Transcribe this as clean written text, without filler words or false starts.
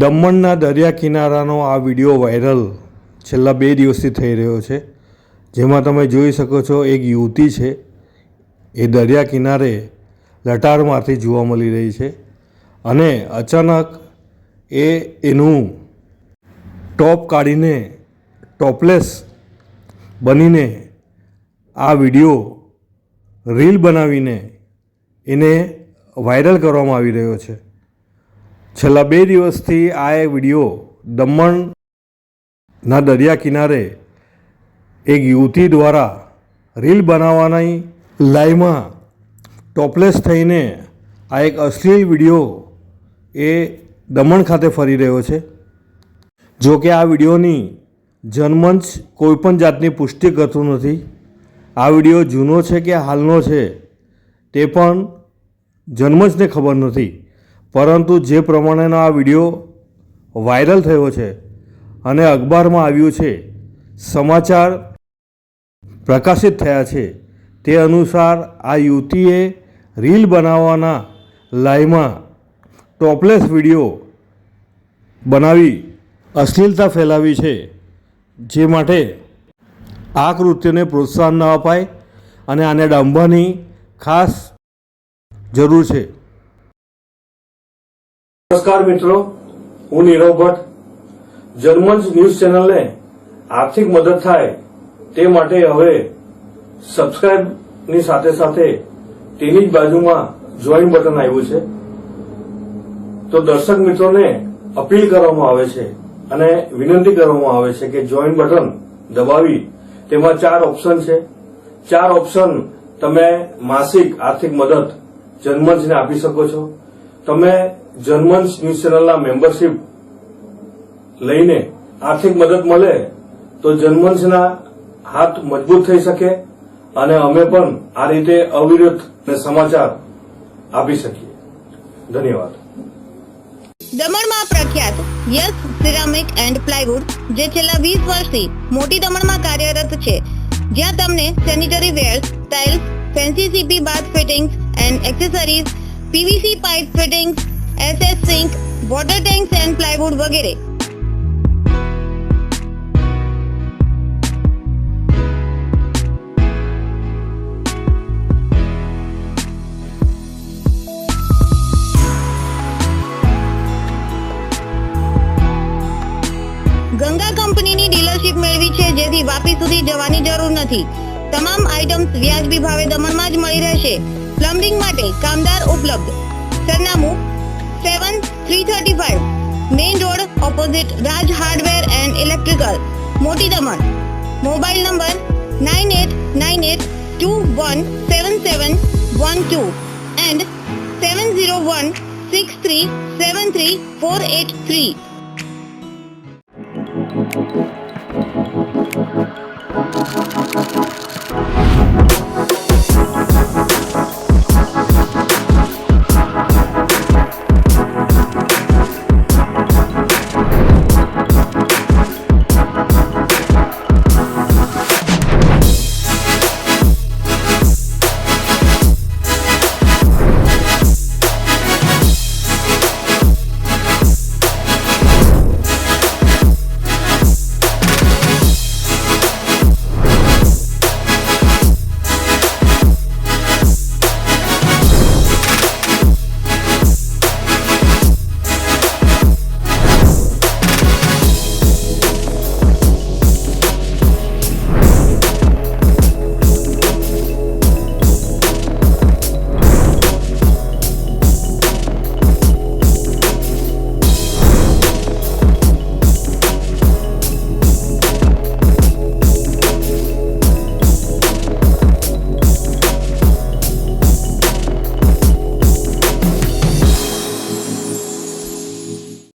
દમણના દરિયા કિનારાનો આ વિડીયો વાયરલ છેલ્લા 2 દિવસથી થઈ રહ્યો છે, જેમાં તમે જોઈ શકો છો એક યુવતી છે એ દરિયા કિનારે લટાર મારતી જોવા મળી રહી છે અને અચાનક એનું ટોપ કાઢીને ટોપલેસ બનીને આ વિડીયો રીલ બનાવીને એને વાયરલ કરવામાં આવી રહ્યો છે। છેલ્લા 2 દિવસથી આ વિડીયો દમણના દરિયા કિનારે એક યુવતી દ્વારા રીલ બનાવવાની લાઈમાં ટોપલેસ થઈને આ એક અશ્લીલ વિડીયો એ દમણ ખાતે ફરી રહ્યો છે। જો કે આ વિડીયોની જનમંચ કોઈપણ જાતની પુષ્ટિ કરતું નથી। આ વિડીયો જૂનો છે કે હાલનો છે તે પણ જનમંચને ખબર નથી, પરંતુ જે પ્રમાણેનો આ વિડીયો વાયરલ થયો છે અને અખબારમાં આવ્યું છે, સમાચાર પ્રકાશિત થયા છે, તે અનુસાર આ યુવતીએ રીલ બનાવવાના લાઈમાં ટોપલેસ વિડીયો બનાવી અશ્લીલતા ફેલાવી છે, જે માટે આ કૃત્યને પ્રોત્સાહન ન અપાય અને આને ડામવાની ખાસ જરૂર છે। નમસ્કાર મિત્રો, હું નીરવ ભટ્ટ। જનમંચ ન્યૂઝ ચેનલને આર્થિક મદદ થાય તે માટે હવે સબસ્ક્રાઇબની સાથે સાથે તેની જ બાજુમાં જોઈન બટન આવ્યું છે, તો દર્શક મિત્રોને અપીલ કરવામાં આવે છે અને વિનંતી કરવામાં આવે છે કે જોઈન બટન દબાવી તેમાં 4 ઓપ્શન છે। 4 ઓપ્શન તમે માસિક આર્થિક મદદ જનમંચને આપી શકો છો। તમે જનમંચ ન્યૂઝ ચેનલના મેમ્બરશીપ લઈને આર્થિક મદદ મળે તો જનમંચના હાથ મજબૂત થઈ શકે અને અમે પણ આ રીતે અવિરત સમાચાર આપી શકીએ। ધન્યવાદ। દમણમાં પ્રખ્યાત યસ સિરામિક એન્ડ પ્લાયવુડ જે છેલ્લા 20 વર્ષથી મોટી દમણમાં કાર્યરત છે, જ્યાં તમને sanitary ware, tiles, fancy CP bath fittings and accessories, PVC pipe fittings, SS sink, water tanks and plywood વગેરે। ગંગા કંપનીની ડીલરશીપ મેળવી છે, જેથી વાપી સુધી જવાની જરૂર નથી। તમામ આઇટમ્સ વ્યાજબી ભાવે દમણમાં જ મળી રહેશે। પ્લમ્બિંગ માટે કામદાર ઉપલબ્ધ। સરનામું 7335 main road opposite Raj hardware and electrical, મોટી દમણ। Mobile number 9898217712 and 7016373483।